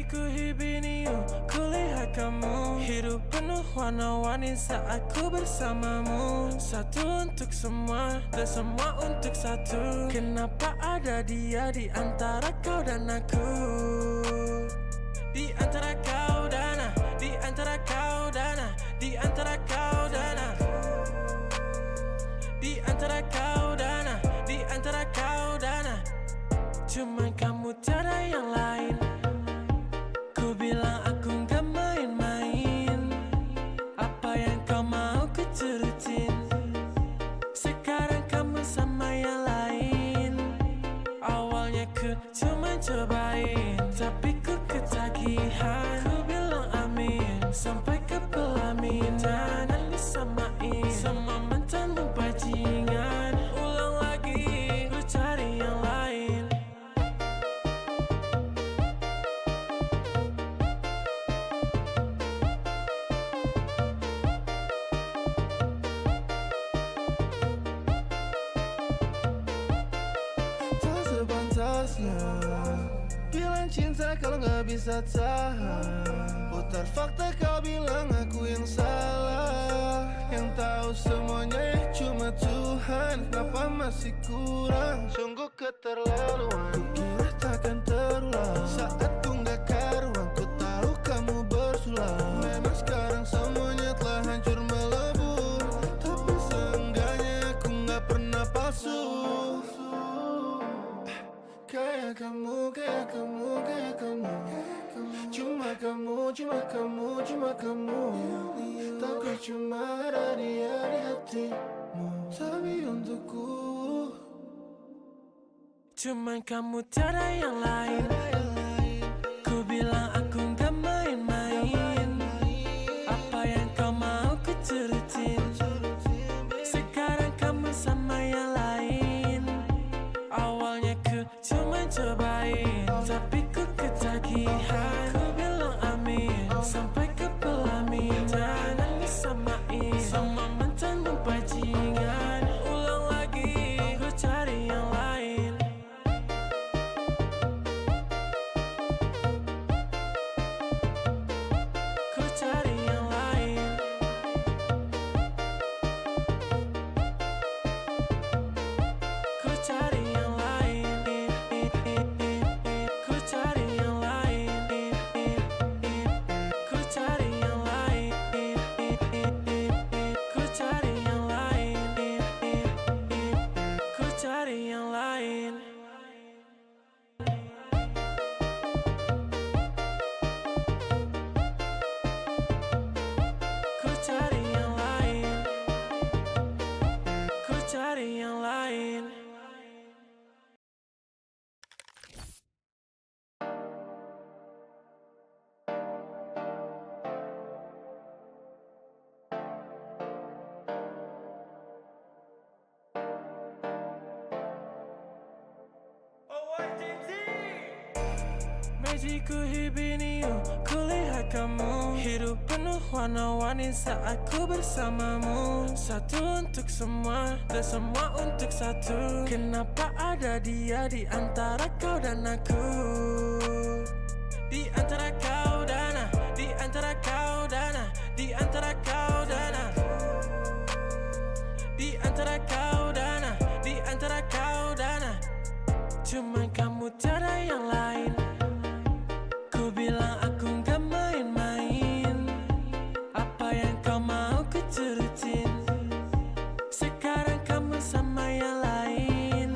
Ku hibiniu, kulihat kamu hidup penuh warna-warni saat ku bersamamu. Satu untuk semua dan semua untuk satu. Kenapa ada dia di antara kau dan aku? Di antara kau dan aku, di antara kau dan aku, di antara kau dan aku, di antara kau dan aku, di antara kau dan aku. Cuman kamu tiada yang lain. Ku bilang aku gak main-main. Apa yang kau mau ku turutin. Sekarang kamu sama yang lain. Awalnya ku cuma cobain, tapi ku ketagihan. Ku bilang amin sampai ke pelaminan. Dan disamain sama mantanmu bajingan. Ulang lagi, ku cari yang lain. Bilang cinta kalau gak bisa tahan. Putar fakta kau bilang aku yang salah. Yang tahu semuanya cuma Tuhan. Kenapa masih kurang? Sungguh keterlaluan. Ku kira takkan terulang. Saat ku gak karuan, ku tahu kamu bersulang. Memang sekarang semuanya telah hancur melebur. Tapi seenggaknya aku gak pernah palsu. Kayak kamu, kayak kamu, kayak kamu. Cuma kamu, cuma kamu, cuma kamu. Takut cuma ada dia di hatimu. Tapi untukku cuman kamu tiada yang lain. Ku bilang aku gak main-main. Apa yang kau mau ku turutin. Sekarang kamu sama yang lain. Awalnya ku cuma cobain, tapi ku ketagihan. Ku bilang amin sampai ke pelaminan. Dan disamain sama mantanmu bajingan. Ulang lagi, ku cari yang lain. Ku cari yang lain. Ku cari yang lain. Ku cari yang lain. Ku cari yang lain. Ku cari yang lain. Ku cari yang lain. Ku cari yang lain. Ku cari yang lain. Ku hibiniu, kulihat kamu hidup penuh warna-warni saat ku bersamamu. Satu untuk semua dan semua untuk satu. Kenapa ada dia di antara kau dan aku? Di antara kau dan aku, di antara kau dan aku, di antara kau dan aku, di antara kau dan aku, di antara kau dan aku. Cuman kamu tiada yang lain. Ku bilang aku gak main-main. Apa yang kau mau ku turutin. Sekarang kamu sama yang lain.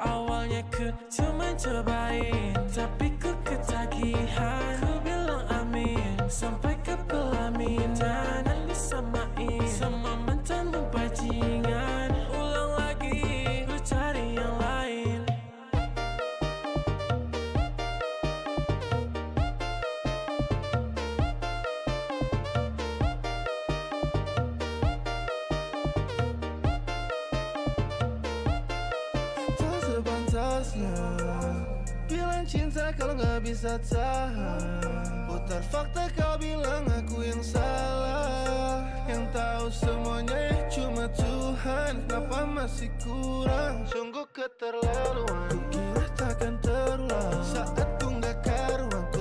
Awalnya ku cuma cobain, tapi ku ketagihan. Ku bilang amin sampai ke pelaminan. Dan disamain sama mantanmu bajingan. Ulang lagi, ku cari yang lain. Bilang cinta kalau gak bisa tahan. Putar fakta kau bilang aku yang salah. Yang tahu semuanya cuma Tuhan. Kenapa masih kurang? Sungguh keterlaluan. Ku kira takkan terulang. Saat ku gak karuan, ku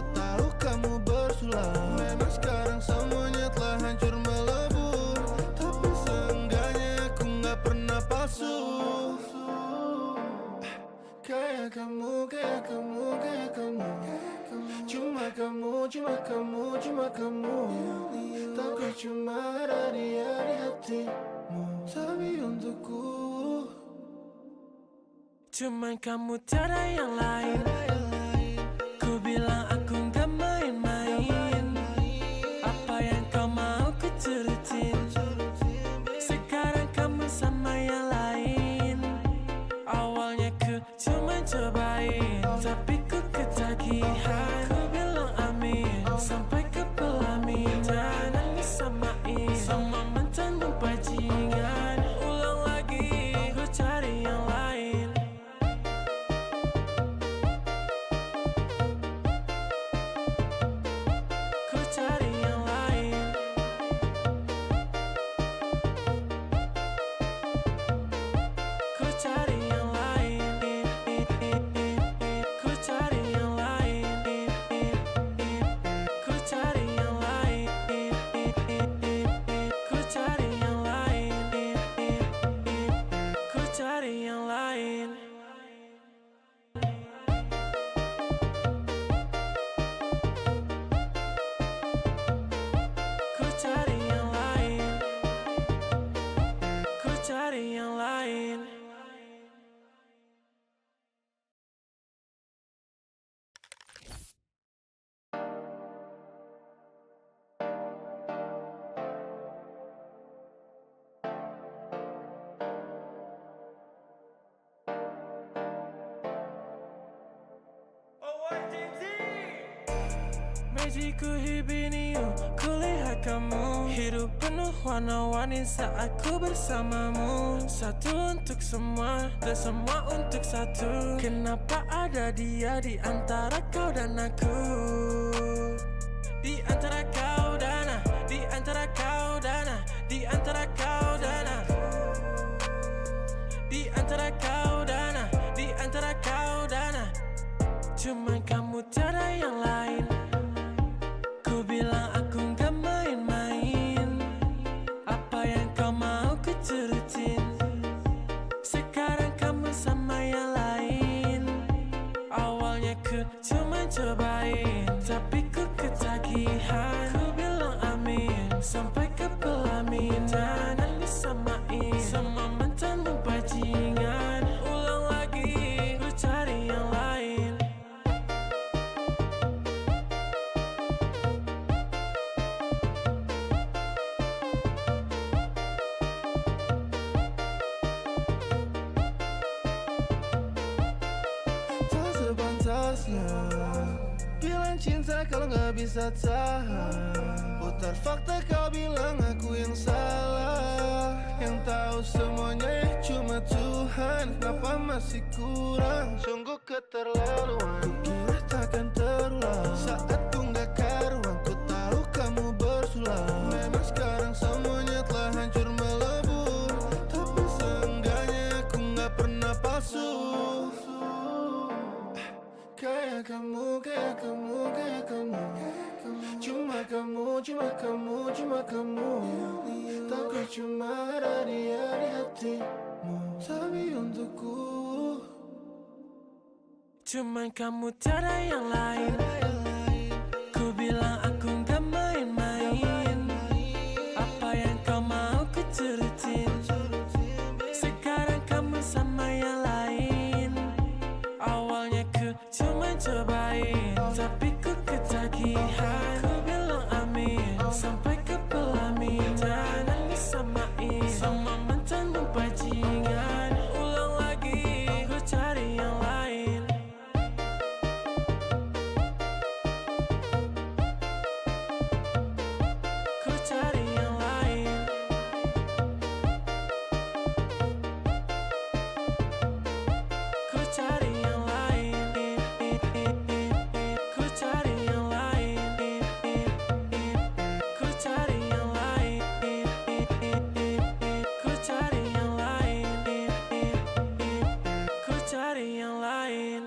Kayak kamu, kayak kamu, kayak kamu. Cuma kamu, cuma kamu, cuma kamu. Tapi cuma ada dia di hatimu. Tapi untukku cuman kamu, tiada yang lain. Ku bilang aku gak main-main. Apa yang kau mau ku turutin. Sekarang kamu sama yang lain. Awalnya ku cuma cobain, tapi ku ketagihan. Ku bilang amin, sampai ke pelaminan. Nangis samain, sama mantanmu bajingan. Ulang lagi, ku cari yang lain. Ku cari yang lain. Ku cari yang lain. Ku cari yang lain. Ku cari yang lain. Ku cari yang lain. Ku cari yang lain. Ku cari yang lain. Ku cari yang lain. Magiku hibiniu, kulihat kamu. Hidup penuh warna-warni saat ku bersamamu. Satu untuk semua, dan semua untuk satu. Kenapa ada dia di antara kau dan aku? Di antara kau dan aku, di antara kau dan aku, di antara kau dan aku. Di antara kau dan aku, di antara kau dan aku. Cuman kamu, tiada yang lain. Ku bilang aku gak main-main. Apa yang kau mau ku turutin. Sekarang kamu sama yang lain. Awalnya ku cuma cobain, tapi ku ketagihan. Ku bilang amin, sampai ke pelaminan. Nangis samain, sama mantanmu bajingan. Ulang lagi, ku cari yang lain. tak sepantasnya bilang cinta kalau gak bisa tahan. Putar fakta kau bilang aku yang salah. Yang tahu semuanya cuma Tuhan. Kenapa masih kurang? Sungguh keterlaluan. Ku kira takkan terulang. Saat ku gak karuan, ku tahu kamu bersulang. Memang sekarang semuanya telah hancur melebur. Tapi seenggaknya aku gak pernah palsu. Kayak kamu, kayak kamu, kayak kamu. Cuma kamu, cuma kamu, cuma kamu. Takut cuma ada dia di hatimu. Tapi untukku Cuman kamu, tiada yang lain. Ku bilang aku gak main-main. Apa yang kau mau ku turutin. Sekarang kamu sama yang lain. Awalnya ku cuma cobain, tapi ku ketagihan. Ku bilang amin, sampai ke pelaminan. Nangis samain, sama mantanmu bajingan. Ulang lagi, ku cari yang lain. Ku cari yang lain. Ku cari yang lain. Ku cari yang lain. Ku cari yang lain. Ku cari yang lain. Ku cari yang lain.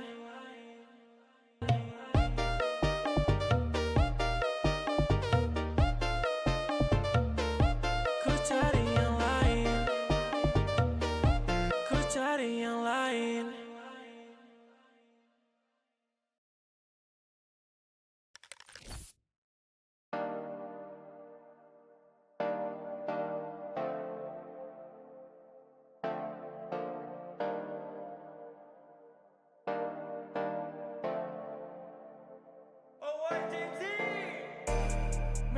Ku cari yang lain. Ku cari yang lain.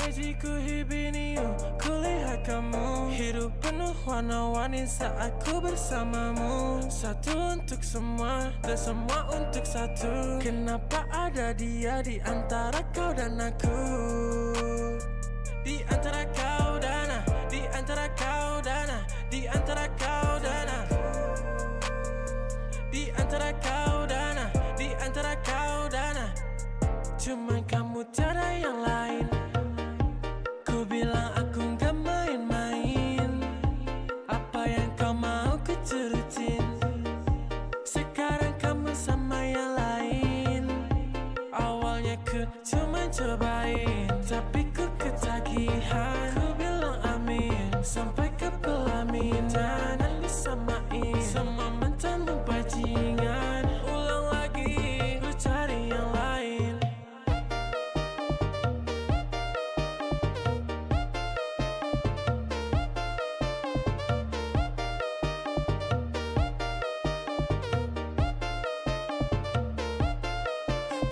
Magiku hibiniu, kulihat kamu. Hidup penuh warna-warni saat ku bersamamu. Satu untuk semua, dan semua untuk satu. Kenapa ada dia di antara kau dan aku? Di antara kau dan aku, di antara kau dan aku, di antara kau dan aku, di antara kau dan aku, di antara kau dan aku. Cuma kamu, tiada yang lain. Ku bilang aku gak main-main. Apa yang kau mau ku turutin. Sekarang kamu sama yang lain. Awalnya ku cuma cobain, tapi ku ketagihan. Ku bilang amin, sampai ke pelaminan. Dan disamain, sama mantanmu bajingan. Ulang lagi, ku cari yang lain.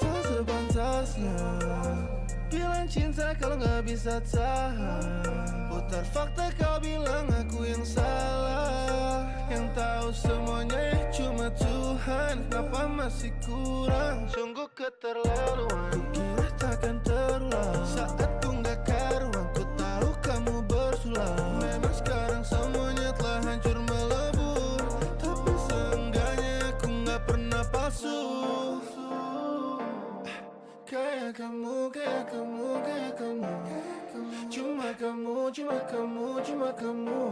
Tak sepantasnya bilang cinta kalau gak bisa tahan. Putar fakta kau bilang aku yang salah. Yang tahu semuanya cuma Tuhan. Kenapa masih kurang? Sungguh keterlaluan. Ku kira takkan terulang. Saat ku gak karuan, ku tahu kamu bersulang. Memang sekarang semuanya telah hancur melebur. Tapi seenggaknya aku gak pernah palsu. Kayak kamu, kayak kamu, kayak kamu. Cuma kamu, cuma kamu, cuma kamu.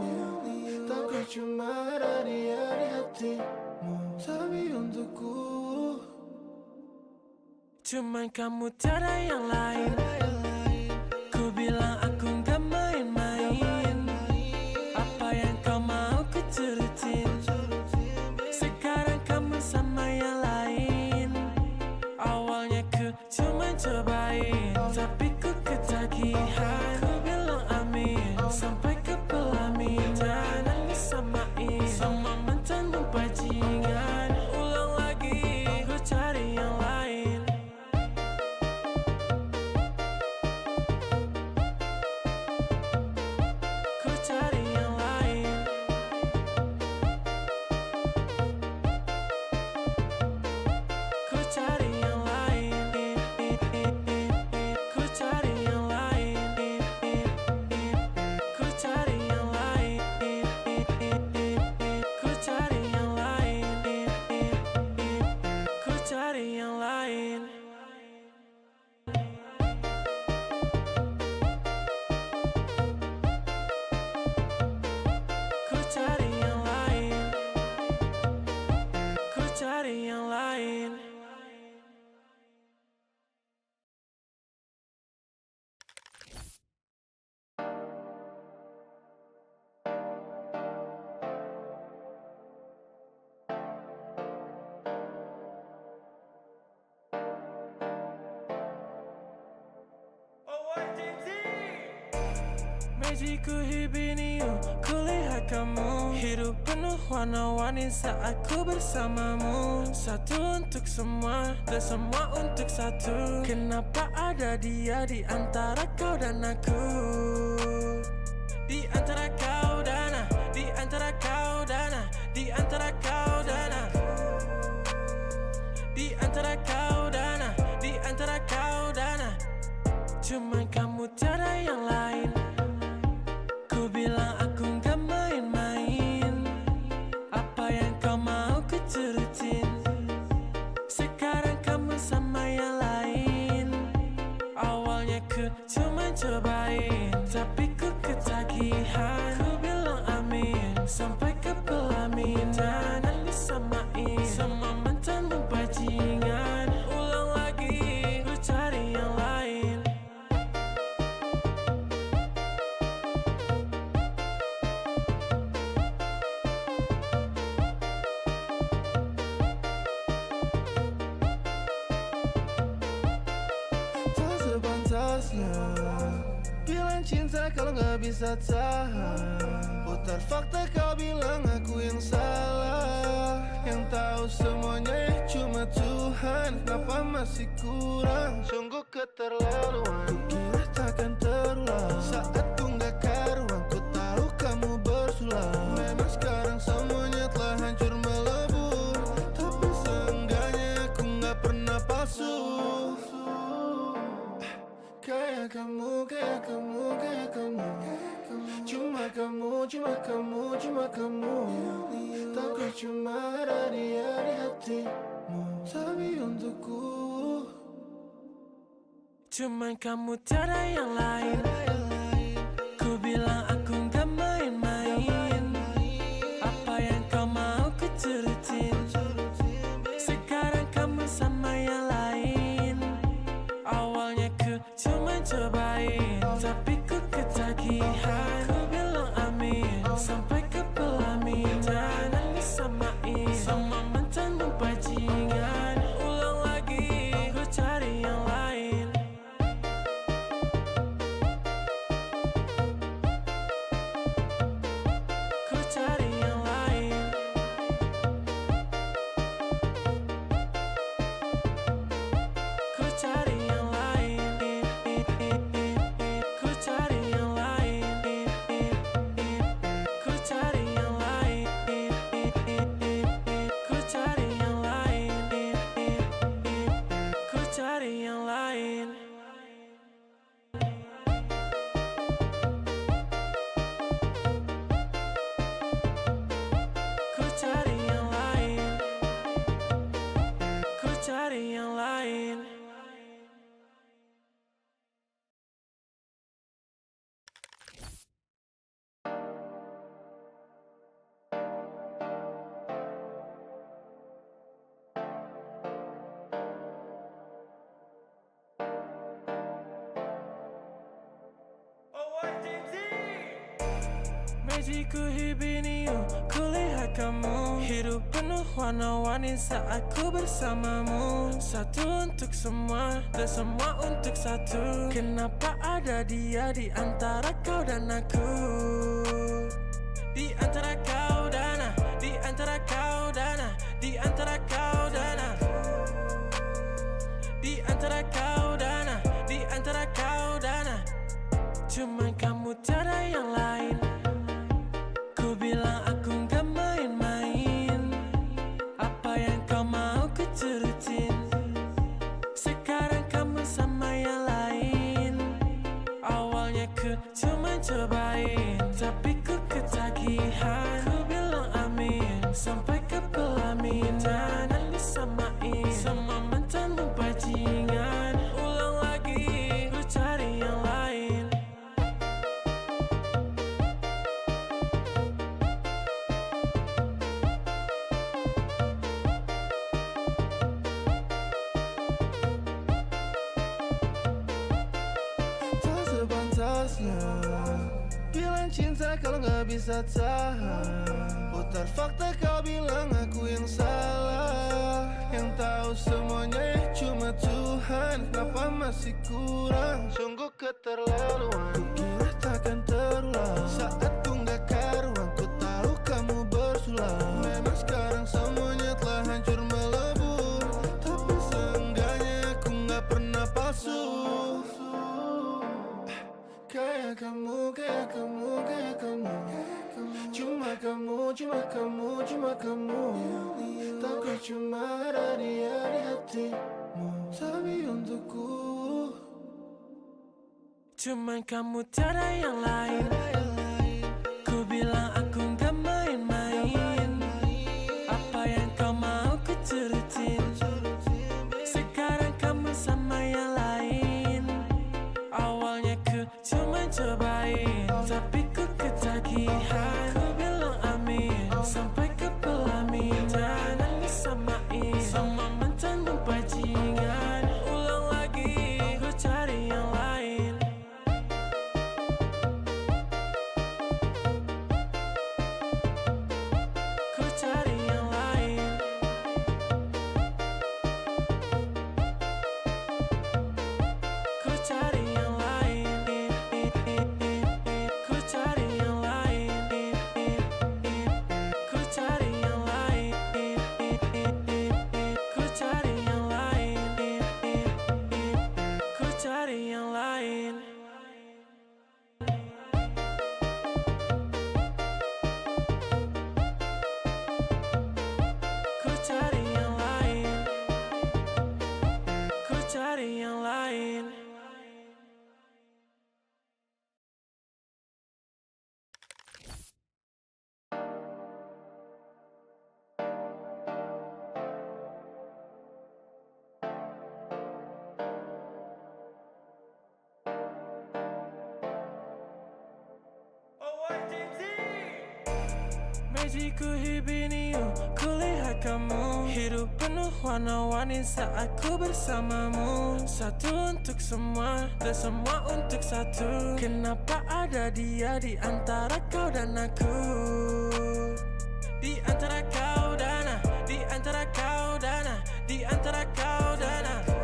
Tapi cuma ada dia di hatimu. Tapi untukku Cuma kamu, tiada yang lain. Ku bilang aku gak main-main. Apa yang kau mau ku turutin. Sekarang kamu sama yang lain. Awalnya ku cuma cobain, tapi ku ketagihan. Ku bilang amin, sampai ke pelaminan. Dan disamain, sama mantanmu bajingan. Ulang lagi, ku cari yang lain. Ku cari yang lain. Ku cari yang lain. Ku cari yang lain. Ku cari yang lain. Ku cari yang lain. Ku cari yang lain. Ku cari yang lain. Ku cari yang lain. Magiku hibiniu, kulihat kamu. Hidup penuh warna-warni saat ku bersamamu. Satu untuk semua, dan semua untuk satu. Kenapa ada dia di antara kau dan aku? Di antara kau dan aku, di antara kau dan aku, di antara kau dan aku, di antara kau dan aku, di antara kau dan aku. Cuma kamu, tiada yang lain. Ku bilang aku gak main-main. Apa yang kau mau ku turutin. Sekarang kamu sama yang lain. Awalnya ku cuma cobain, tapi ku ketagihan. Ku bilang amin, sampai ke pelaminan. Dan disamain, sama mantanmu bajingan. Ulang lagi, ku cari yang lain. tak sepantasnya bilang cinta kalau gak bisa tahan. Putar fakta kau bilang aku yang salah. Yang tahu semuanya cuma Tuhan. Kenapa masih kurang? Sungguh keterlaluan. Ku kira takkan terulang. Saat ku gak karuan, ku tahu kamu bersulang. Memang sekarang semuanya telah hancur melebur, tapi seenggaknya aku gak pernah palsu. Kayak kamu, kayak kamu, kayak kamu. Cuma kamu, cuma kamu, cuma kamu. Takut cuma ada dia di hatimu, tapi untukku cuman kamu, tiada yang lain. Ku bilang aku gak main-main. Apa yang kau mau ku turutin. Sekarang kamu sama yang lain. Awalnya ku cuma cobain, tapi ku ketagihan. Ku bilang amin sampai ke pelaminan. Nangis samain sama mantanmu bajingan. Ulang lagi, ku cari yang lain. Ku cari yang lain. Ku cari yang lain. Ku cari yang lain. Ku cari yang lain. Ku cari yang lain. Ku cari yang lain. Ku cari yang lain. Ku cari yang lain. Magicku hibiniu, kulihat kamu. Hidup penuh warna-warni saat ku bersamamu. Satu untuk semua, dan semua untuk satu. Kenapa ada dia di antara kau dan aku? Di antara kau dan aku, di antara kau dan aku, di antara kau dan aku, di antara kau dan aku, di antara kau dan aku. Cuman kamu, tiada yang lain. Ku bilang aku gak main-main. Apa yang kau mau ku turutin. Sekarang kamu sama yang lain. Awalnya ku cuma cobain, tapi ku ketagihan. Ku bilang amin sampai ke pelaminan. Nangis samain sama mantanmu bajingan. Ulang lagi, ku cari yang lain. tak sepantasnya bilang cinta kalau gak bisa tahan. Putar fakta kau bilang aku yang salah. Yang tahu semuanya cuma Tuhan. Kenapa masih kurang? Sungguh keterlaluan. Ku kira takkan terulang. Saat ku gak karuan, ku tahu kamu bersulang. Memang sekarang semuanya telah hancur melebur, tapi seenggaknya aku gak pernah palsu. Kayak kamu, kayak kamu, kayak kamu. Cuma kamu, cuma kamu, cuma kamu. Takut cuma ada dia di hatimu, tapi untukku Cuman kamu, tiada yang lain. Ku bilang aku gak main-main. Apa yang kau mau ku turutin. Sekarang kamu sama yang lain. Awalnya ku cuma cobain, tapi ku ketagihan. Ku bilang amin sampai ke pelaminan. Nangis samain sama mantanmu bajingan. Ulang lagi, ku cari yang lain. Magiku hibiniu, kulihat kamu hidup penuh warna-warni saat ku bersamamu. Satu untuk semua dan semua untuk satu. Kenapa ada dia di antara kau dan aku? Di antara kau dan aku, di antara kau dan aku, di antara kau dan aku,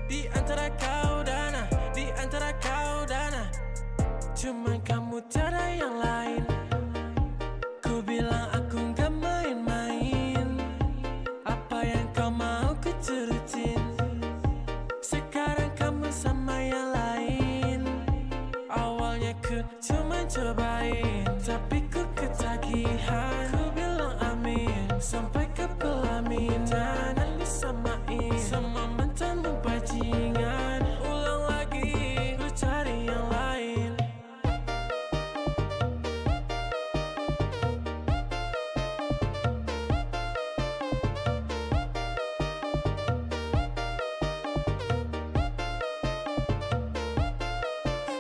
di antara kau dan aku, di antara kau dan aku. Cuman kamu tiada yang lain. Ku bilang aku gak main-main. Apa yang kau mau ku turutin. Sekarang kamu sama yang lain. Awalnya ku cuma cobain, tapi ku ketagihan. Ku bilang amin sampai ke pelaminan. Dan disamain sama mantanmu bajingan. Ulang lagi, ku cari yang lain.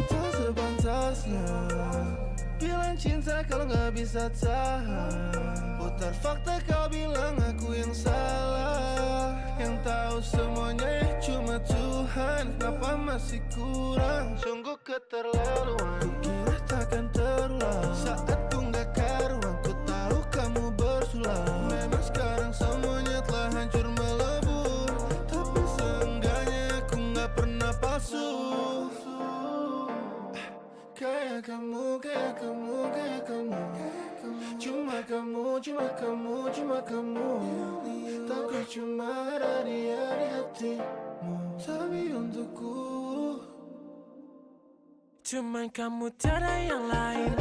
Tak sepantasnya bilang cinta kalau gak bisa tahan. Putar fakta kau bilang aku yang salah. Yang tahu semuanya cuma Tuhan. Kenapa masih kurang? Sungguh keterlaluan. Ku kira takkan terulang. Saat ku gak karuan, ku tahu kamu bersulang. Memang sekarang semuanya telah hancur melebur. Tapi seenggaknya aku gak pernah palsu. Kayak kamu, kayak kamu, kayak kamu. Cuma kamu, cuma kamu, cuma kamu. Tapi cuma ada dia di hatimu. Tapi untukku Cuman kamu tiada yang lain.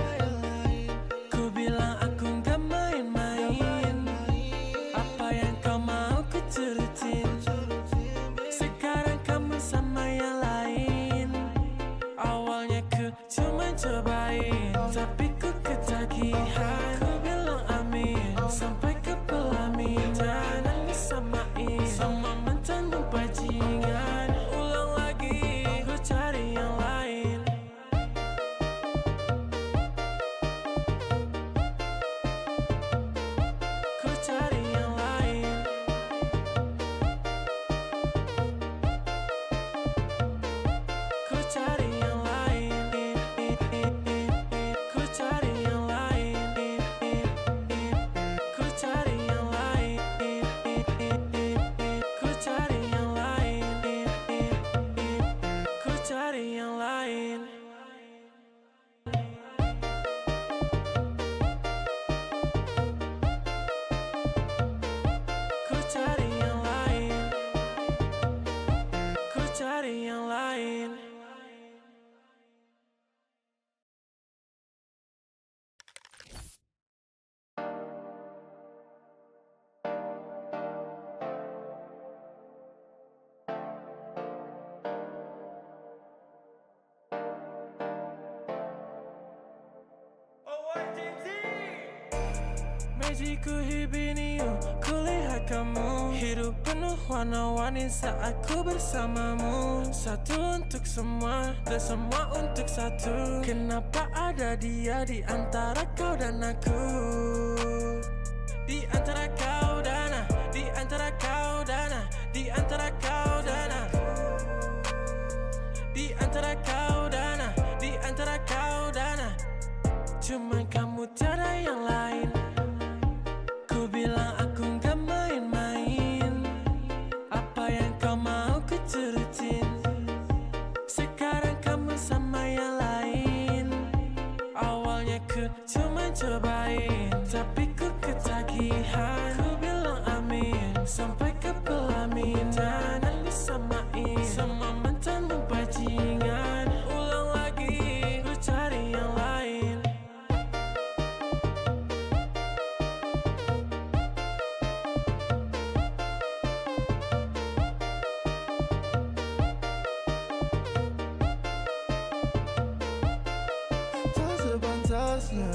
Ku bilang aku gak main-main. Apa yang kau mau ku turutin. Sekarang kamu sama yang lain. Awalnya ku cuma cobain, tapi ku ketagihan. Ku bilang amin sampai ke pelaminan. Dan disamain sama mantanmu bajingan. Ulang lagi, ku cari yang lain. Ku cari yang lain. Ku cari yang lain. Ku cari yang lain. Ku cari yang lain. Ku cari yang lain. Ku cari yang lain. Ku cari yang lain. Ku cari yang lain. Magiku hibiniu, kulihat kamu hidup penuh warna-warni saat ku bersamamu. Satu untuk semua dan semua untuk satu. Kenapa ada dia di antara kau dan aku? Di antara kau dan aku, di antara kau dan aku, di antara kau dan aku, di antara kau dan aku, di antara kau dan aku. Cuman kamu tiada yang lain. Ku bilang aku gak main-main. Apa yang kau mau ku turutin. Sekarang kamu sama yang lain. Awalnya ku cuma cobain, tapi ku ketagihan. Ku bilang amin sampai ke pelaminan. Dan disamain sama mantanmu bajingan. Ulang lagi, ku cari yang lain. tak sepantasnya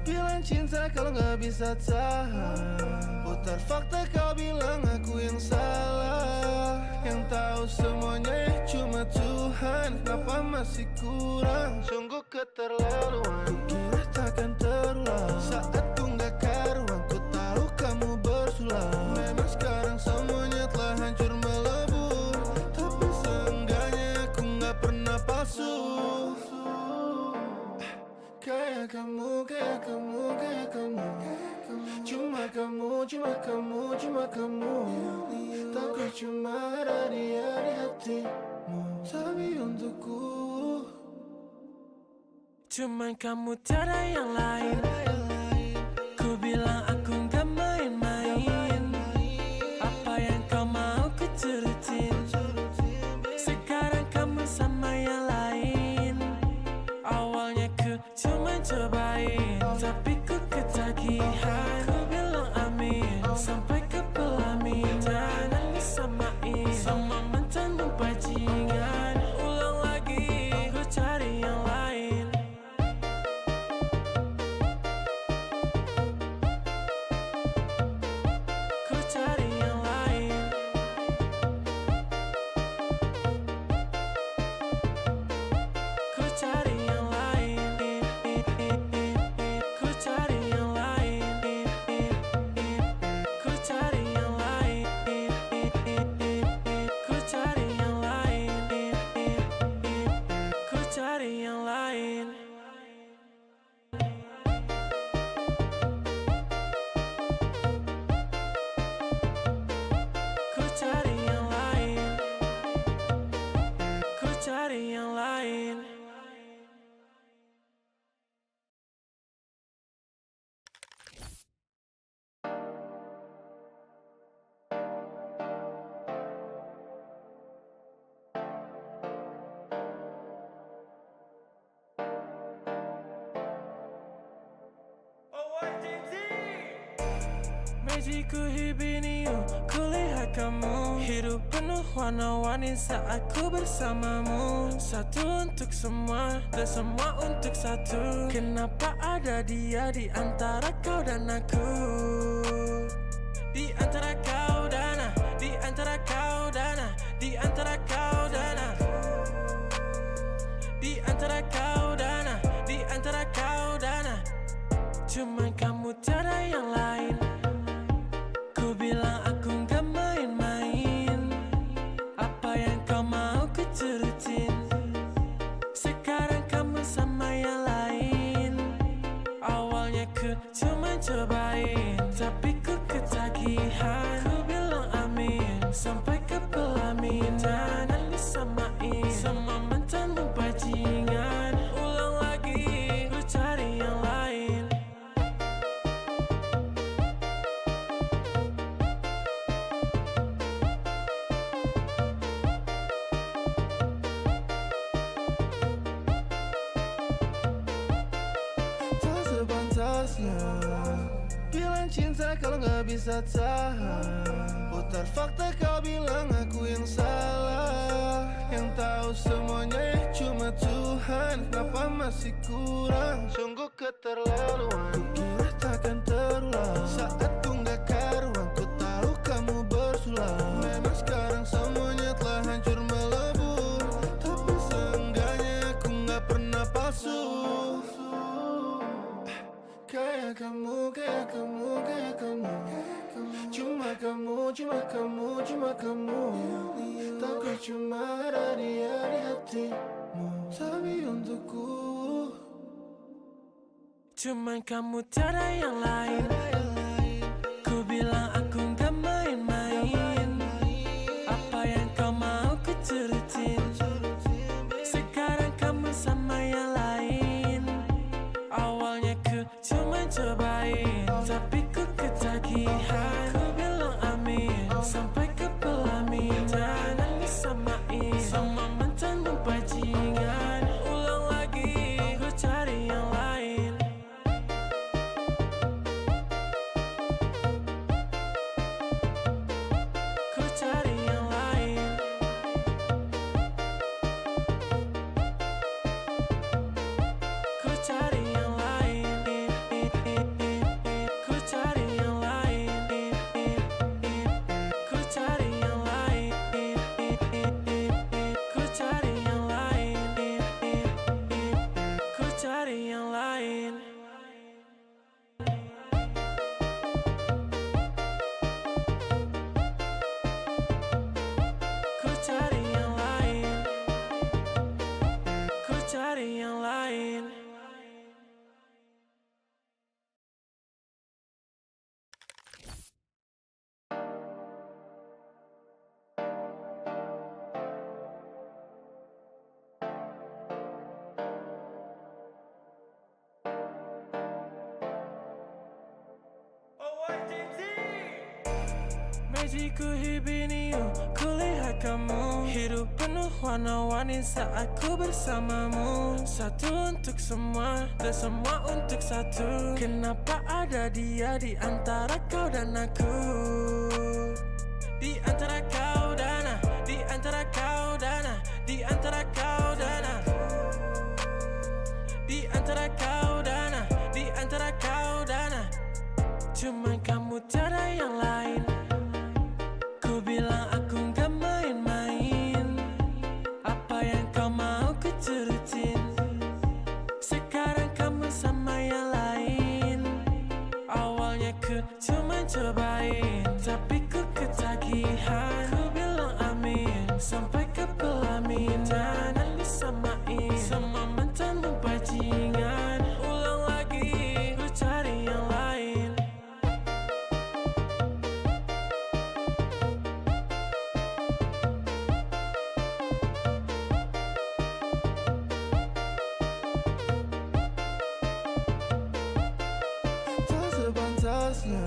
bilang cinta kalau gak bisa tahan. Putar fakta kau bilang aku yang salah. Yang tahu semuanya cuma Tuhan. Kenapa masih kurang? Sungguh keterlaluan. Ku kira takkan terulang. terulang. Saat ku gak karuan, ku tahu kamu bersulang. Memang sekarang semuanya telah hancur melebur, tapi seenggaknya aku gak pernah palsu. Kayak kamu, kayak kamu, kayak kamu. Cuma kamu, cuma kamu, cuma kamu. Takut cuma ada dia di hatimu, tapi untukku cuman kamu, tiada yang lain. Ku bilang aku gak main-main. Apa yang kau mau ku turutin. Sekarang kamu sama yang lain. Awalnya ku cuma cobain, tapi ku ketagihan. Ku bilang amin sampai ke pelaminan. Nangis samain sama mantanmu bajingan. Ulang lagi, ku cari yang lain. Ku cari yang lain. Ku cari yang lain. Ku cari yang lain. Ku cari yang lain. Ku cari yang lain. Ku cari yang lain. Ku cari yang lain. Ku cari yang lain. Magicku hibiniu, kulihat kamu. Hidup penuh warna-warni saat ku bersamamu. Satu untuk semua, dan semua untuk satu. Kenapa ada dia di antara kau dan aku? Di antara kau dan aku, di antara kau dan aku, di antara kau dan aku. Di antara kau dan aku, di antara kau dan aku. Cuman kamu, tiada yang lain. Ku bilang aku gak main-main. Apa yang kau mau ku turutin. Sekarang kamu sama yang lain. Awalnya ku cuma cobain, tapi ku ketagihan. Ku bilang amin sampai ke pelaminan. Nangis samain sama mantanmu bajingan. Ulang lagi, ku cari yang lain. tak sepantasnya bilang cinta kalau gak bisa tahan. Putar fakta kau bilang aku yang salah. Yang tahu semuanya cuma Tuhan. Kenapa masih kurang? Sungguh keterlaluan. Ku kira takkan terulang. Saat ku gak karuan, ku tahu kamu bersulang. Memang sekarang semuanya telah hancur melebur, tapi seenggaknya aku gak pernah palsu. Kayak kamu, kayak kamu, kayak kamu. Cuma kamu, cuma kamu, cuma kamu. Takut cuma ada dia di hatimu, tapi untukku cuman kamu, tiada yang lain. Ku bilang aku gak main-main. Apa yang kau mau ku turutin. Sekarang kamu sama yang lain. Awalnya ku cuma cobain, tapi ku ketagihan. Ku bilang amin sampai ke pelaminan. Nangis samain sama mantanmu bajingan. Ulang lagi, ku cari yang lain. Magiku hibiniu, kulihat kamu. Hidup penuh warna-warni saat ku bersamamu. Satu untuk semua, dan semua untuk satu. Kenapa ada dia di antara kau dan aku? Di antara kau dan aku, di antara kau dan aku, di antara kau dan aku, di antara kau dan aku, di antara kau dan aku. Cuma kamu, tiada yang lain. Ku bilang aku gak main-main. Apa yang kau mau ku turutin. Sekarang kamu sama yang lain. Awalnya ku cuma cobain, tapi ku ketagihan. Ku bilang amin, sampai ke pelaminan. Dan disamain, sama mantanmu bajingan. Ulang lagi, ku cari yang lain. Tak sepantasnya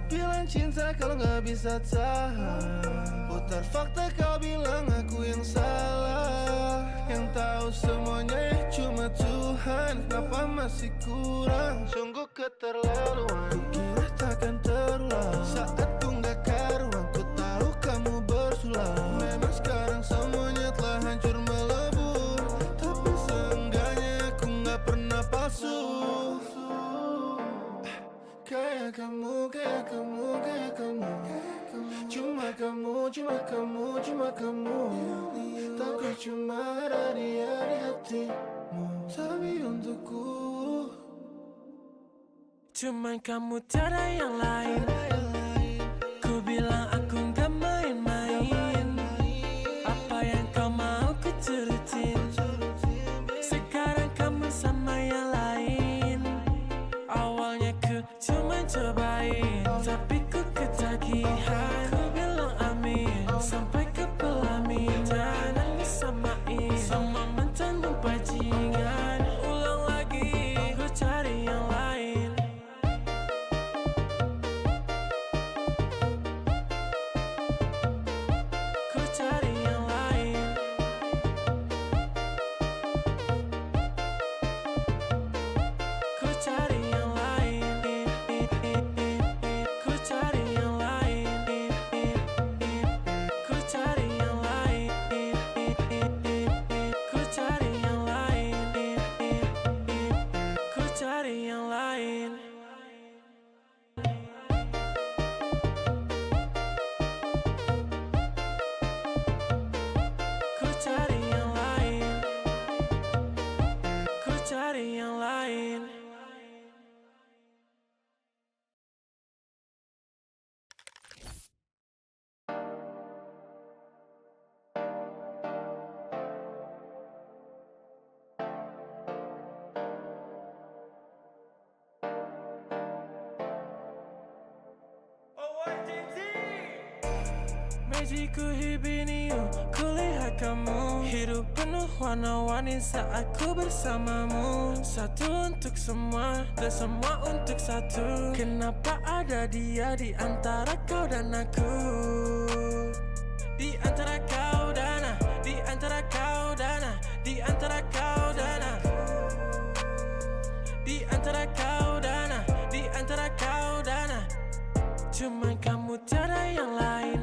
bilang cinta kalau gak bisa tahan. Putar fakta kau bilang aku yang salah. Yang tahu semuanya cuma Tuhan. Kenapa masih kurang? Sungguh keterlaluan. Ku kira takkan terulang. Saat ku gak karuan, ku tahu kamu bersulang. Memang sekarang semuanya telah hancur melebur. Tapi seenggaknya aku gak pernah palsu. Kayak kamu, kayak kamu, kayak kamu. Cuma kamu, cuma kamu, cuma kamu. Tapi cuma ada dia di hatimu. Tapi untukku Cuma kamu, tiada yang lain. Ku bilang aku gak main-main. Apa yang kau mau ku turutin. Sekarang kamu sama yang lain. Awalnya ku cuma cobain, tapi ku ketagihan. Ku bilang amin, sampai ke pelaminan. Dan disamain, sama mantanmu bajingan. Ulang lagi, ku cari yang lain. Ku cari yang lain. Ku cari yang lain. Ku cari yang lain. Ku cari yang lain. Ku cari yang lain. Ku cari yang lain. Ku cari yang lain. Ku cari yang lain. Magiku hibiniu, kulihat kamu. Hidup penuh warna-warni saat ku bersamamu. Satu untuk semua, dan semua untuk satu. Kenapa ada dia di antara kau dan aku? Di antara kau dan aku, di antara kau dan aku, di antara kau dan aku, di antara kau dan aku, di antara kau dan aku. Cuma kamu, tiada yang lain.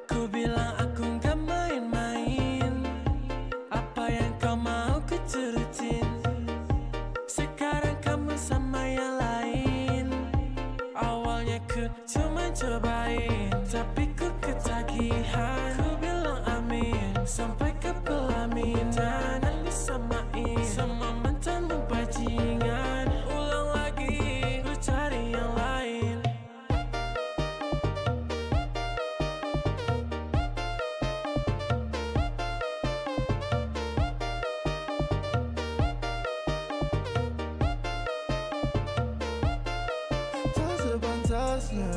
Ku bilang aku gak main-main. Apa yang kau mau ku turutin. Sekarang kamu sama yang lain. Awalnya ku cuma cobain, tapi ku ketagihan. Ku bilang amin, sampai ke pelaminan. Dan disamain, sama mantanmu bajingan. Ulang lagi, ku cari yang lain. tak sepantasnya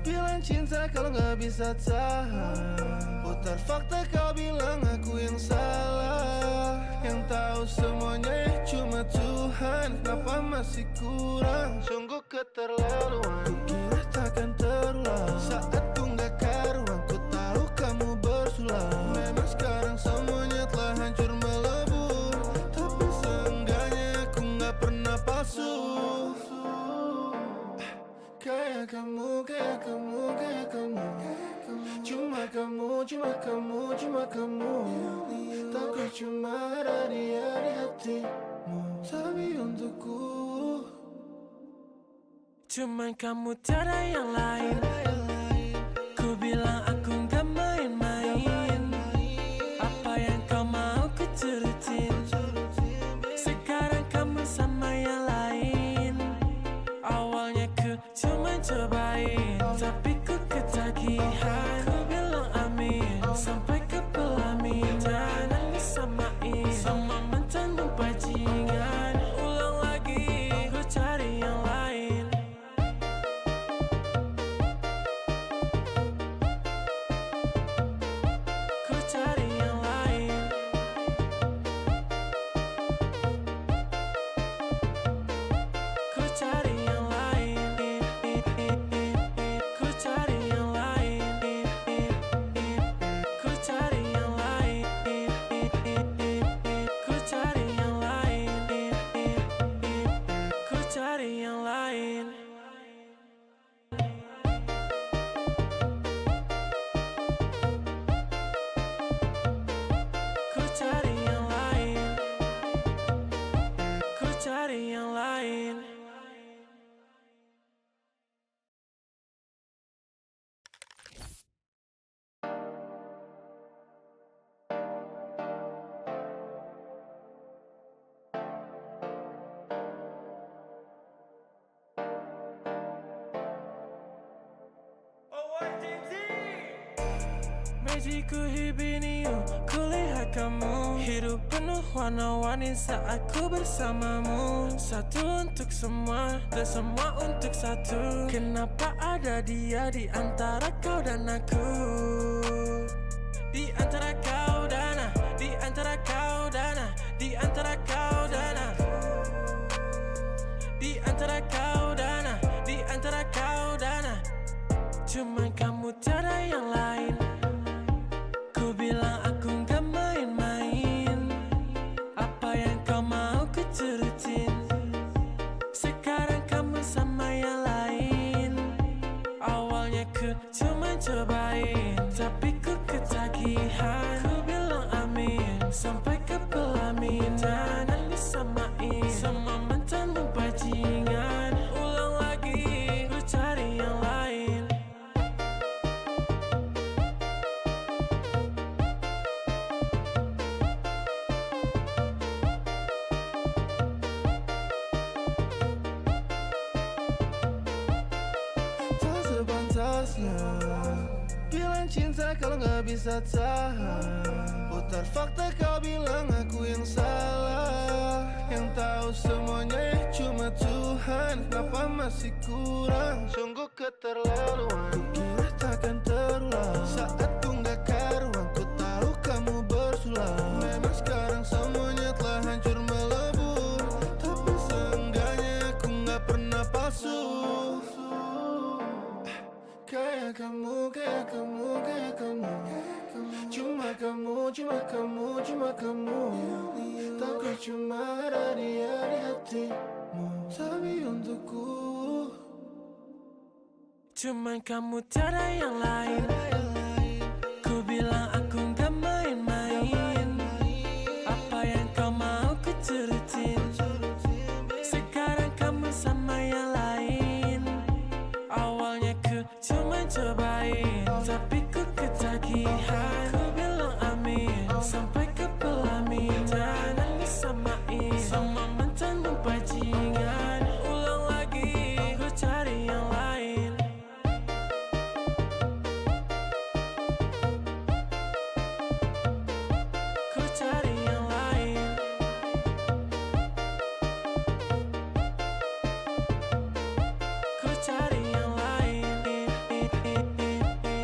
bilang cinta kalau gak bisa tahan. Putar fakta kau bilang aku yang salah. Yang tahu semuanya cuma Tuhan. Kenapa masih kurang? Sungguh keterlaluan. Ku kira takkan terulang. Saat ku gak karuan, ku tahu kamu bersulang. Memang sekarang semuanya telah hancur melebur, tapi seenggaknya aku gak pernah palsu. Kayak kamu, kayak kamu, kayak kamu. Cuma kamu, cuma kamu, cuma kamu. Takut cuma ada dia di hatimu, tapi untukku cuman kamu, tiada yang lain. Ku bilang aku gak main-main. Apa yang kau mau ku turutin. Sekarang kamu sama yang lain. Awalnya ku cuma cobain, tapi ku ketagihan. Ku bilang amin sampai ke pelaminan. Nangis samain sama mantanmu bajingan. Ulang lagi, ku cari yang lain. Ku cari yang lain. Ku cari yang lain. Ku cari yang lain. Ku cari yang lain. Ku cari yang lain. Ku cari yang lain. Ku cari yang lain. Ku cari yang lain. Magicku hibiniu, kulihat kamu. Hidup penuh warna-warni saat ku bersamamu. Satu untuk semua, dan semua untuk satu. Kenapa ada dia di antara kau dan aku? Di antara kau dan aku, di antara kau dan aku, di antara kau dan aku. Di antara kau dan aku, di antara kau dan aku. Cuman kamu, tiada yang lain. Ku bilang aku gak main-main. Apa yang kau mau ku turutin. Sekarang kamu sama yang lain. Awalnya ku cuma cobain, tapi ku ketagihan. Ku bilang amin sampai ke pelaminan. Nangis samain sama mantanmu bajingan. Ulang lagi, ku cari yang lain. tak sepantasnya bilang cinta kalau gak bisa tahan. Putar fakta kau bilang aku yang salah. Yang tahu semuanya cuma Tuhan. Kenapa masih kurang? Sungguh keterlaluan. Ku kira takkan terulang. Saat ku gak karuan, ku tahu kamu bersulang. Memang sekarang semuanya telah hancur melebur, tapi seenggaknya aku gak pernah palsu. Kayak kamu, kayak kamu, kayak kamu. Cuma kamu, cuma kamu, cuma kamu. Takut cuma ada dia di hatimu, tapi untukku Cuman kamu, tiada yang lain. Ku bilang aku gak main-main. Apa yang kau mau ku turutin. Sekarang kamu sama yang lain. Awalnya ku cuma cobain, tapi ku ketagihan. Ku bilang amin sampai ke pelaminan. Nangis samain sama mantanmu bajingan. Ulang lagi, ku cari yang lain. Ku cari yang lain. Ku cari yang lain. Ku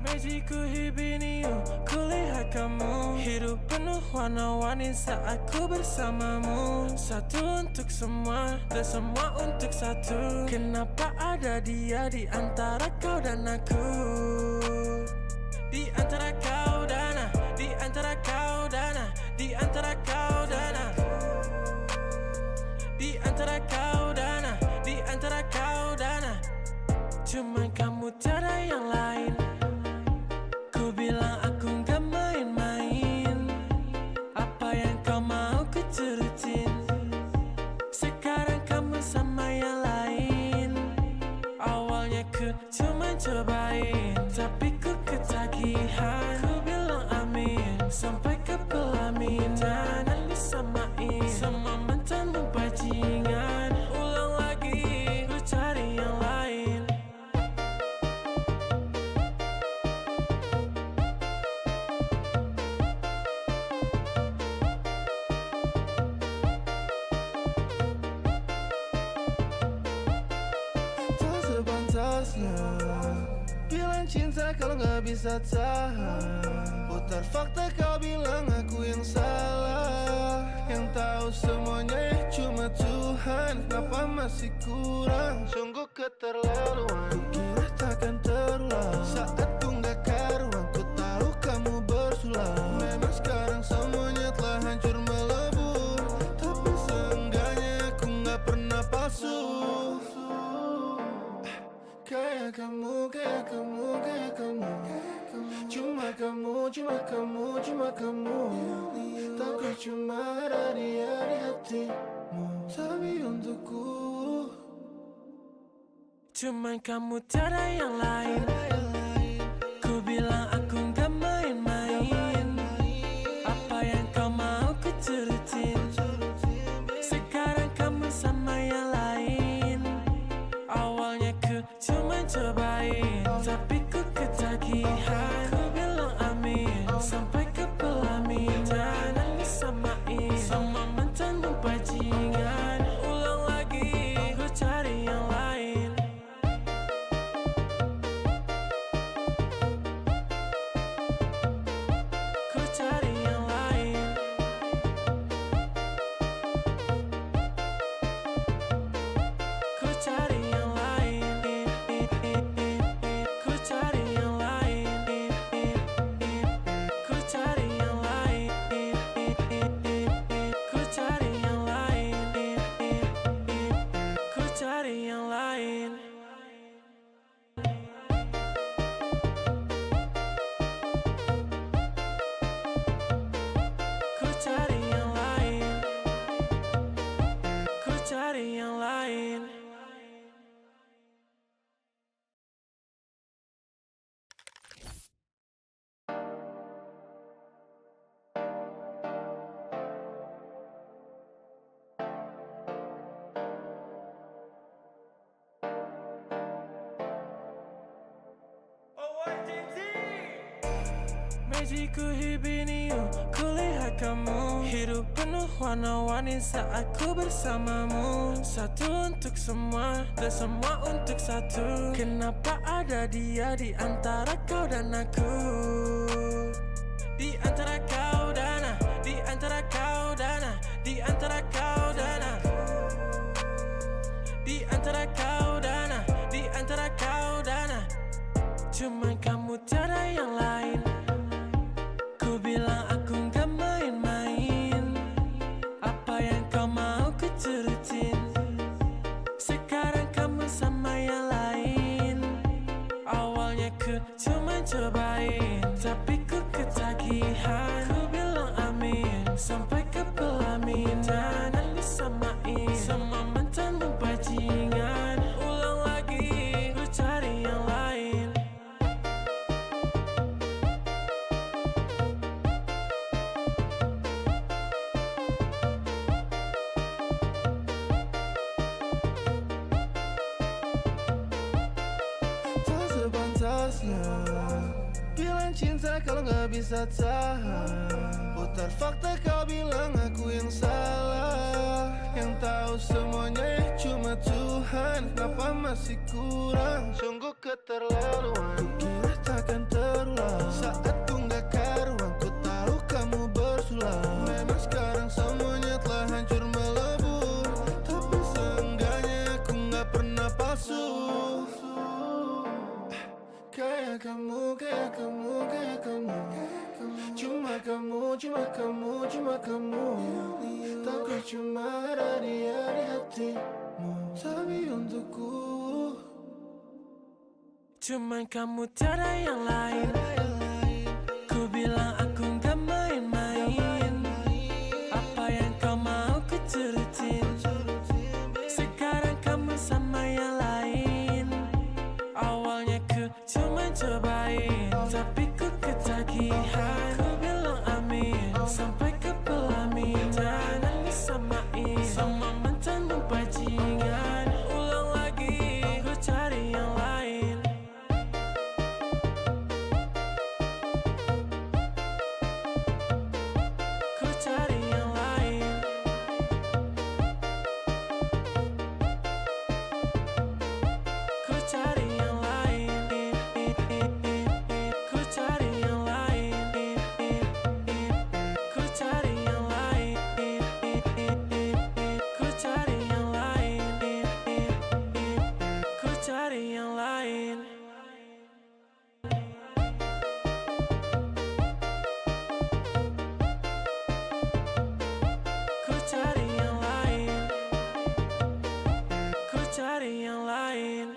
Magiku hibiniu, kulihat kamu hidup penuh warna-warni saat ku bersamamu. Satu untuk semua dan semua untuk satu. Kenapa ada dia di antara kau dan aku? Di antara kau dan aku, di antara kau dan aku, di antara kau dan aku, di antara kau dan aku, di antara kau dan aku. Cuman kamu tiada yang lain. Ku bilang aku gak main-main. Apa yang kau mau ku turutin. Sekarang kamu sama yang lain. Awalnya ku cuma cobain, tapi ku ketagihan. Ku bilang amin sampai ke pelaminan. Dan disamain sama mantanmu bajingan. Ulang lagi, ku cari yang lain. Tak sepantasnya bilang cinta kalau gak bisa tahan. Putar fakta kau bilang aku yang salah. Yang tahu semuanya cuma Tuhan. Kenapa masih kurang? Sungguh keterlaluan. Ku kira takkan terulang. Saat ku gak karuan, ku tahu kamu bersulang. Memang sekarang semuanya telah hancur melebur. Tapi seenggaknya aku gak pernah palsu. Kayak kamu, kayak kamu, kayak kamu. Cuma kamu, cuma kamu, cuma kamu. Tapi cuma ada dia di hatimu. Tapi untukku Cuman kamu tiada yang lain. Ku bilang aku gak main-main. Apa yang kau mau ku turutin. Sekarang kamu sama yang lain. Awalnya ku cuma cobain, tapi ku ketagihan. Ku bilang amin sampai ke pelaminan. Dan disamain sama mantanmu bajingan. Ulang lagi, ku cari yang lain. Ku cari yang lain. Ku cari yang lain. Ku cari yang lain. Ku cari yang lain. Ku cari yang lain. Ku cari yang lain. Ku cari yang lain. Ku cari yang lain. Magiku hibiniu, kulihat kamu hidup penuh warna-warni saat ku bersamamu. Satu untuk semua dan semua untuk satu. Kenapa ada dia di antara kau dan aku? Di antara kau dan aku, di antara kau dan aku, di antara kau dan aku, di antara kau dan aku, di antara kau dan aku. Cuman kamu tiada yang lain. Ku bilang aku gak main-main. Apa yang kau mau ku turutin. Sekarang kamu sama yang lain. Awalnya ku cuma cobain, tapi ku ketagihan. Ku bilang amin sampai ke pelaminan. Dan disamain sama mantanmu bajingan. Ulang lagi, ku cari yang lain. tak sepantasnya bilang cinta kalau gak bisa tahan. Putar fakta kau bilang aku yang salah. Yang tahu semuanya cuma Tuhan. Kenapa masih kurang? Sungguh keterlaluan. Ku kira takkan terulang. terulang. Saat ku gak karuan, ku tahu kamu bersulang. Memang sekarang semuanya telah hancur melebur, tapi seenggaknya aku gak pernah palsu. Kayak kamu, kayak kamu, kayak kamu. Cuma kamu, cuma kamu, cuma kamu. Takut cuma ada dia di hatimu, tapi untukku cuman kamu, tiada yang lain. Ku bilang aku gak main-main. Apa yang kau mau ku turutin. Sekarang kamu sama yang lain. Awalnya ku cuma cobain, tapi ku ketagihan. Ku bilang amin sampai ke pelaminan. Nangis samain sama mantanmu bajingan. Ulang lagi, ku cari yang lain. Ku cari yang lain. Ku cari yang lain. Ku cari yang lain. Ku cari yang lain. Ku cari yang lain. Ku cari yang lain. Ku cari yang lain. Ku cari yang lain.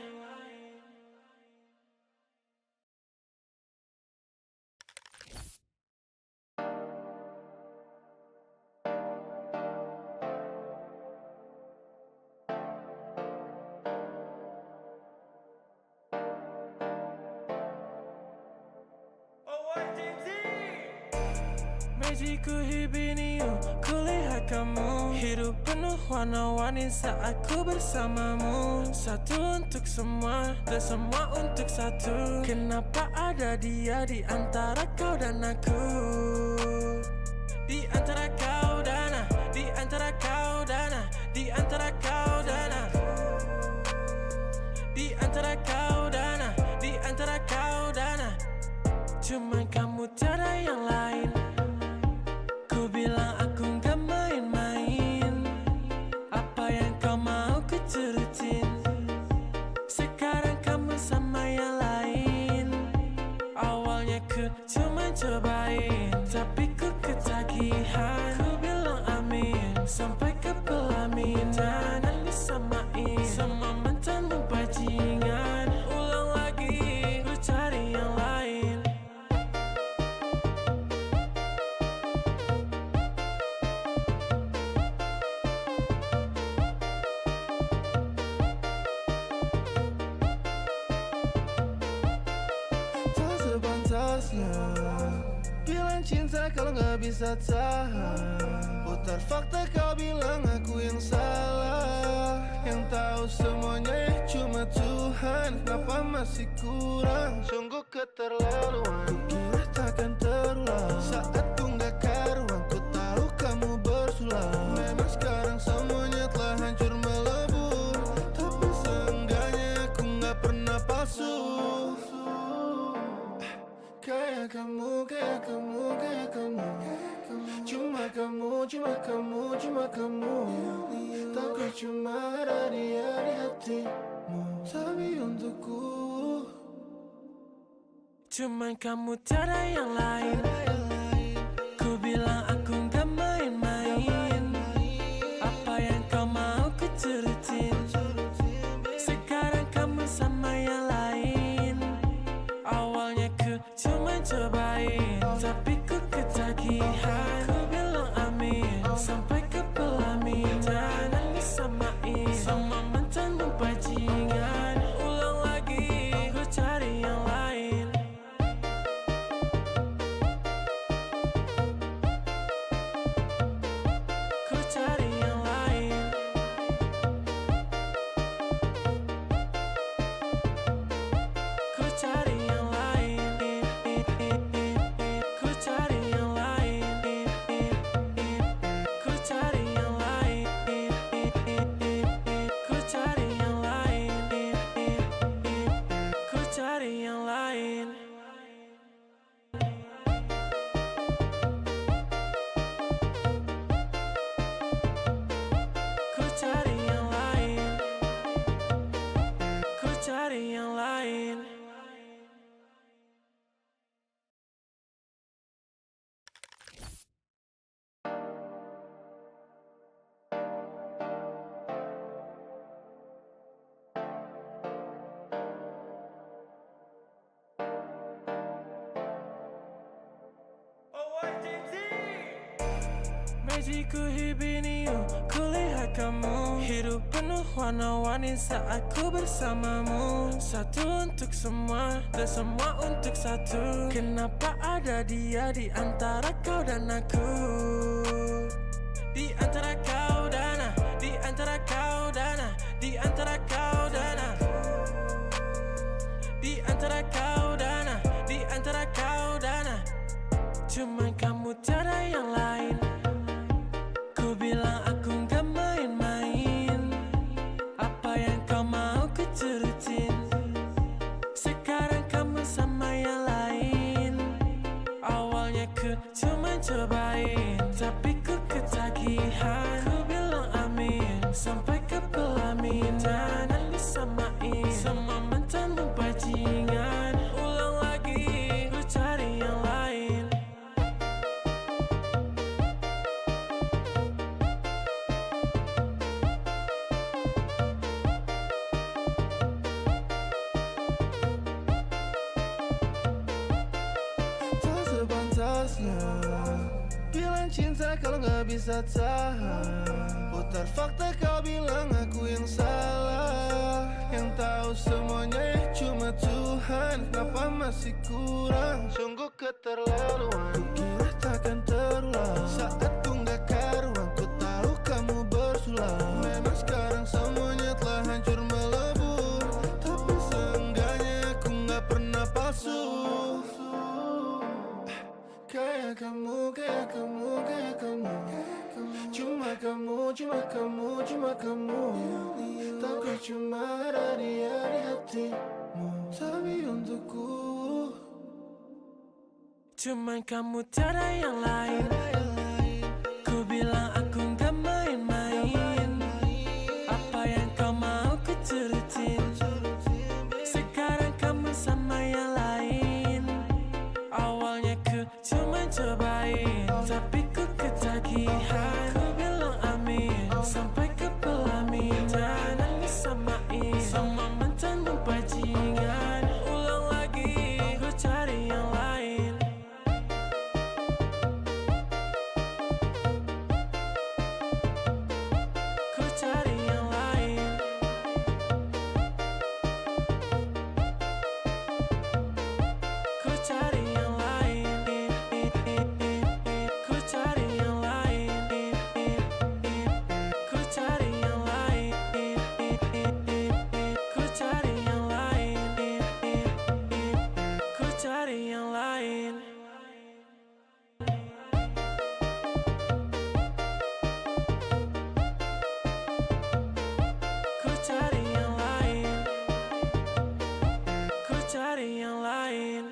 Magicku hibiniu, kulihat kamu. Hidup penuh warna-warni saat ku bersamamu. Satu untuk semua, dan semua untuk satu. Kenapa ada dia di antara kau dan aku? Di antara kau dan aku, di antara kau dan aku, di antara kau dan aku. Di antara kau dan aku, di antara kau dan aku. Cuman kamu, tiada yang lain. Ku bilang aku gak main-main. Apa yang kau mau ku turutin. Sekarang kamu sama yang lain. Awalnya ku cuma cobain, tapi ku ketagihan. Ku bilang amin sampai ke pelaminan. Nangis samain sama mantanmu bajingan. Ulang lagi, ku cari yang lain. tak sepantasnya bilang cinta kalau gak bisa tahan. Putar fakta kau bilang aku yang salah. Yang tahu semuanya cuma Tuhan. Kenapa masih kurang? Sungguh keterlaluan. Ku kira takkan terulang. Saat ku gak karuan, ku tahu kamu bersulang. Memang sekarang semuanya telah hancur melebur, tapi seenggaknya aku gak pernah palsu. Kayak kamu, kayak kamu, kayak kamu. Cuma kamu, cuma kamu, cuma kamu. Takut cuma ada dia di hatimu, tapi untukku cuman kamu, tiada yang lain. Ku bilang aku gak main-main. Apa yang kau mau ku turutin. Sekarang kamu sama yang lain. Awalnya ku cuma cobain, tapi ku ketagihan. Ku bilang amin sampai ke pelaminan. Nangis samain sama mantanmu bajingan. Ulang lagi, ku cari yang lain. cari yang lain. Magicku hibiniu, kulihat kamu. Hidup penuh warna-warni saat ku bersamamu. Satu untuk semua, dan semua untuk satu. Kenapa ada dia di antara kau dan aku? Di antara kau dan aku, di antara kau dan aku, di antara kau dan aku, di antara kau dan aku, di antara kau dan aku. Cuman kamu tiada yang lain. Ku bilang aku gak main-main. Apa yang kau mau ku turutin. Sekarang kamu sama yang lain. Awalnya ku cuma cobain, tapi ku ketagihan. Ku bilang amin, sampai ke pelaminan. Dan disamain, sama mantanmu bajingan. Ulang lagi, ku cari yang lain. Tak sepantasnya bilang cinta kalau gak bisa tahan. Putar fakta kau bilang aku yang salah. Yang tahu semuanya cuma Tuhan. Kenapa masih kurang? Sungguh keterlaluan. Ku kira takkan terulang. Saat ku gak karuan, ku tahu kamu bersulang. Memang sekarang semuanya telah hancur melebur. Tapi seenggaknya aku gak pernah palsu. Kayak kamu, kayak kamu, kayak kamu. Cuma kamu, cuma kamu, cuma kamu. Tapi cuma ada dia di hatimu. Tapi untukku Cuman kamu tiada yang lain. Ku bilang aku gak main-main. Apa yang kau mau ku turutin. Sekarang kamu sama yang lain. Awalnya ku cuma cobain, tapi ku ketagihan. Ku bilang amin, sampai ke pelaminan. Dan disamain, sama mantanmu bajingan. Ulang lagi, ku cari yang lain. Ku cari yang lain. Ku cari yang lain. Ku cari yang lain. Ku cari yang lain. Ku cari yang lain. Ku cari yang lain. Ku cari yang lain. Ku cari yang lain.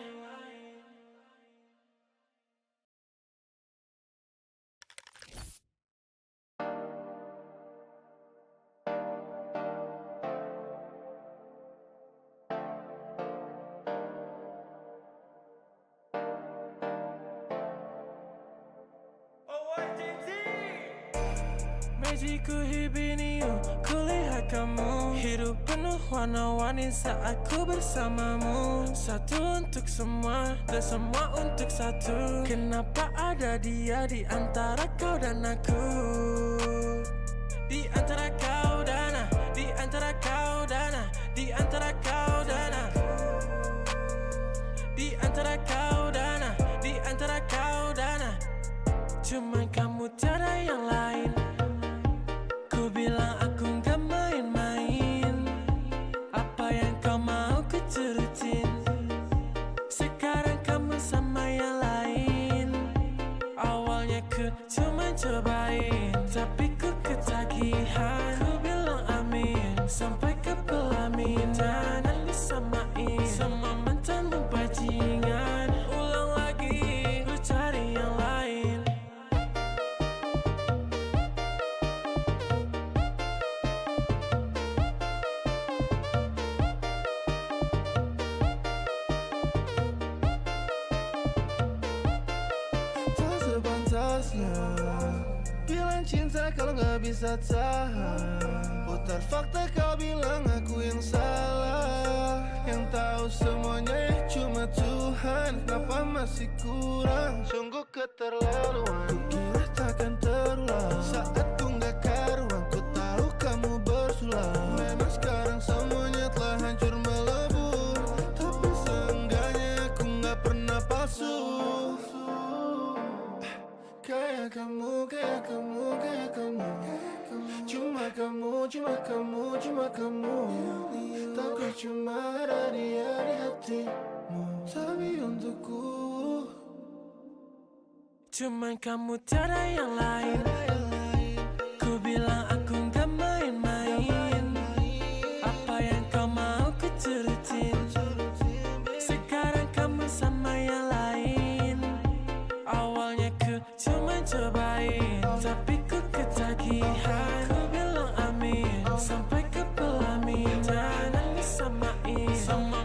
Magicku hibiniu, kulihat kamu. Hidup penuh warna-warni saat ku bersamamu. Satu untuk semua, dan semua untuk satu. Kenapa ada dia di antara kau dan aku? Di antara kau dan aku, di antara kau dan aku, di antara kau dan aku, di antara kau dan aku, di antara kau dan aku. Cuman kamu tiada yang lain. Ku bilang aku gak main-main. Apa yang kau mau ku turutin. Sekarang kamu sama yang lain. Awalnya ku cuma cobain, tapi ku ketagihan. Ku bilang amin, sampai ke pelaminan. Dan disamain, sama mantanmu bajingan. Ulang lagi, ku cari yang lain. gak bisa tahan. Putar fakta kau bilang aku yang salah. Yang tahu semuanya cuma Tuhan. Kenapa masih kurang? Sungguh keterlaluan. Kukira takkan terulang. Saat ku gak karuan, ku tahu kamu bersulang. Memang sekarang semuanya telah hancur melebur, tapi seenggaknya aku gak pernah palsu. Kayak kamu, kayak kamu, kayak kamu. Cuma kamu, cuma kamu, cuma kamu. Takut cuma ada dia di hatimu, tapi untukku cuman kamu, tiada yang lain. Ku bilang aku gak main-main. Apa yang kau mau ku turutin. Sekarang kamu sama yang lain. Awalnya ku cuma cobain, tapi ku ketagihan. Ku bilang amin sampai ke pelaminan. Disamain sama